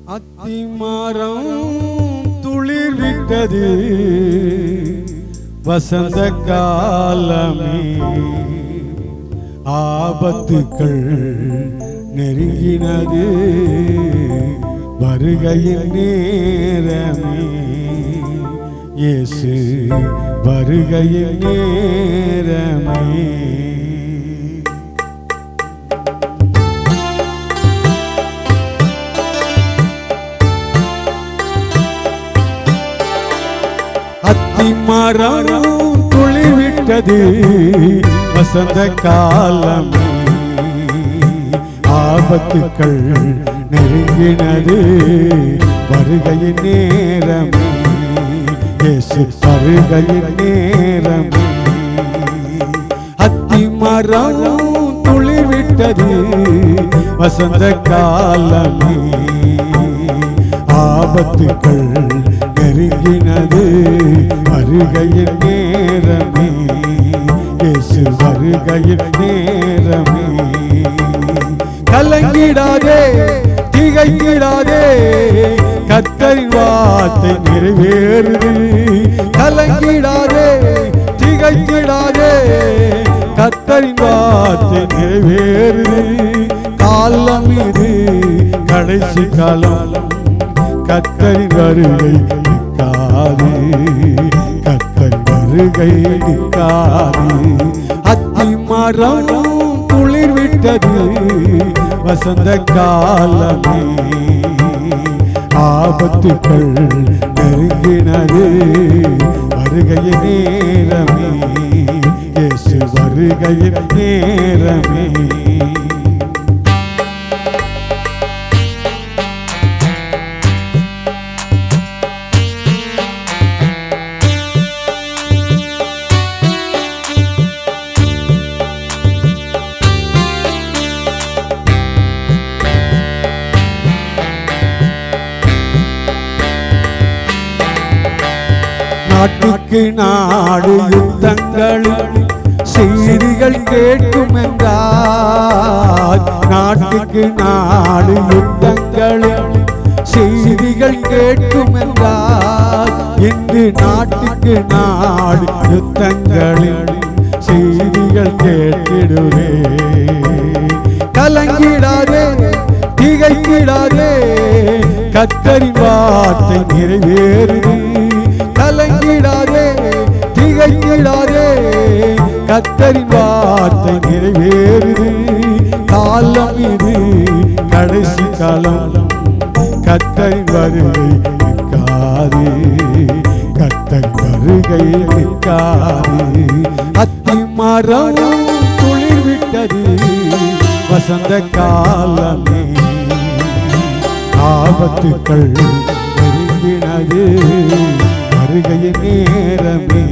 அத்திமரம் துளிர் விட்டது வசந்த காலமே, ஆபத்துக்கள் நெருங்கினது வருகையின் நேரமே, இயேசு வருகையின் நேரமே. அத்திமரம் துளிர் விட்டது வசந்த காலமே, ஆபத்துக்கள் நெருங்கினது வருகையின் நேரமே, இயேசு வருகையின் நேரமே. அத்திமரம் துளிர் விட்டது வசந்த காலமே, ஆபத்துக்கள் நெருங்கினது வருகையின் நேரமே, இயேசு வருகையின் நேரமே. கலங்கிடாதே திகைத்திடாதே, கர்த்தரின் வார்த்தை நிறைவேறுது. கலங்கிடாதே திகைத்திடாதே, கர்த்தரின் வார்த்தை நிறைவேறுது. காலம் இது கடைசி காலம், கர்த்தரின் வருகை நிற்காது, கர்த்தரின் வருகை நிற்காது. அத்திமரம் துளிர் விட்டது வசந்த காலமே, ஆபத்துக்கள் நெருங்கினது வருகையின் நேரமே, இயேசு வருகையின் நேரமே. நாட்டுக்கு நாடு யுத்தங்களில் செய்திகள் கேட்கும் என்றார். நாட்டுக்கு நாடு யுத்தங்களில் செய்திகள் கேட்கும் என்றார். இன்று நாட்டுக்கு நாடு யுத்தங்களில் செய்திகள் கேட்டிடுவே. கலங்கிடாதே திகைத்திடாதே, கர்த்தரின் வார்த்தை நிறைவேறுது. கலங்கிடாதே திகைத்திடாதே, கர்த்தரின் வார்த்தை நிறைவேறுது. காலம் இது கடைசி காலம், கர்த்தரின் வருகை நிற்காது, கர்த்தரின் வருகை நிற்காது. அத்திமரம் துளிர் விட்டது வசந்த காலமே, ஆபத்துக்கள் நெருங்கினது வருகையின் நேரமே,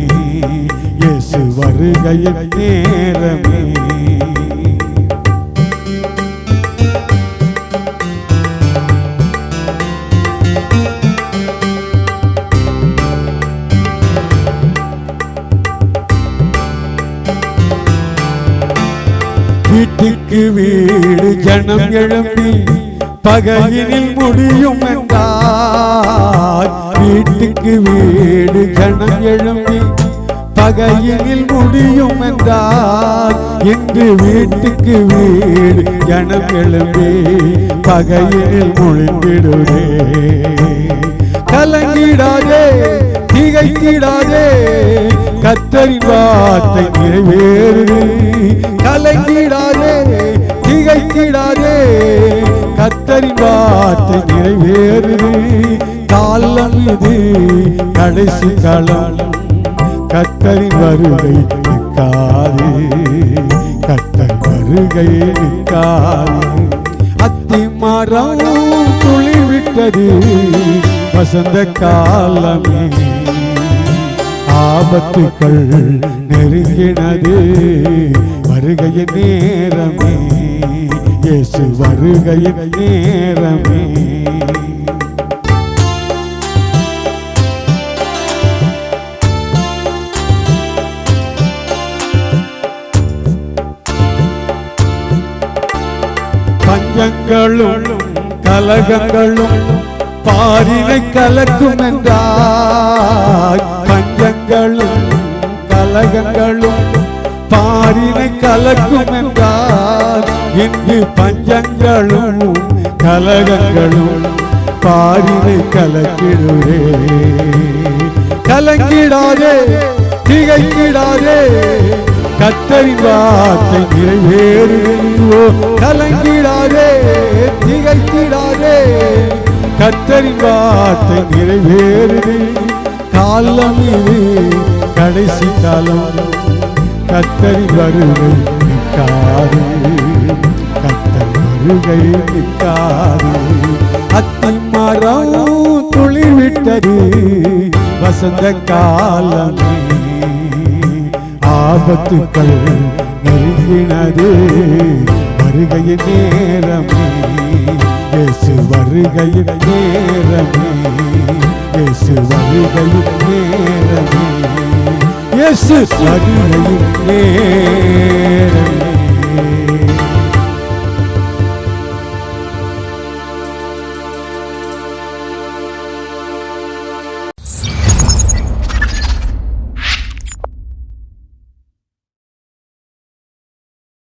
இயேசு வருகையின் நேரமே. வீட்டுக்கு வீடு ஜனம் எழும்பி பகையினில் முடியும் என்றார். வீட்டுக்கு வீடு ஜனம் எழும்பி பகையினில் முடியும் என்றார். இன்று வீட்டுக்கு வீடு ஜனம் எழும்பி பகையினில் முடிந்திடுதே. கலங்கிடாதே திகைத்திடாதே, கர்த்தரின் வார்த்தை நிறைவேறுது. கலங்கிடாதே திகைத்திடாதே, கர்த்தரின் வார்த்தை நிறைவேறுது. காலம் இது கடைசி காலம், கர்த்தரின் வருகை நிற்காது, கர்த்தரின் வருகை நிற்காது. அத்திமரம் துளிர் விட்டது வசந்த காலமே, ஆபத்துக்கள் நெருங்கினது வருகையின் நேரமே, இயேசு வருகையின் நேரமே. பஞ்சங்களும் கலகங்களும் பாரினை கலக்கும் என்றாய் பஞ்சங்களும் கலகங்களும் பாரினை கலக்கும் என்றால் இங்கு பஞ்சங்களும் கலகங்களும் பாரினை கலக்கிடுவே கலங்கிடாதே திகைக்கிடாதே கர்த்தரின் வார்த்தை நிறைவேறுவோ கலங்கிடாதே திகைக்கிடாதே கர்த்தரின் வார்த்தை நிறைவேறுது காலம் இது கடைசி காலம் கர்த்தரின் வருகை நிற்காது கர்த்தர் வருகை நிற்காது அத்தி மரம் துளிர் விட்டது வசந்த காலமே ஆபத்துக்கள் நெருங்கினது வருகையின் நேரமே இயேசு வருகையின் நேரமே இயேசு வருகையின் நேரமே இயேசு வருகையின் நேரமே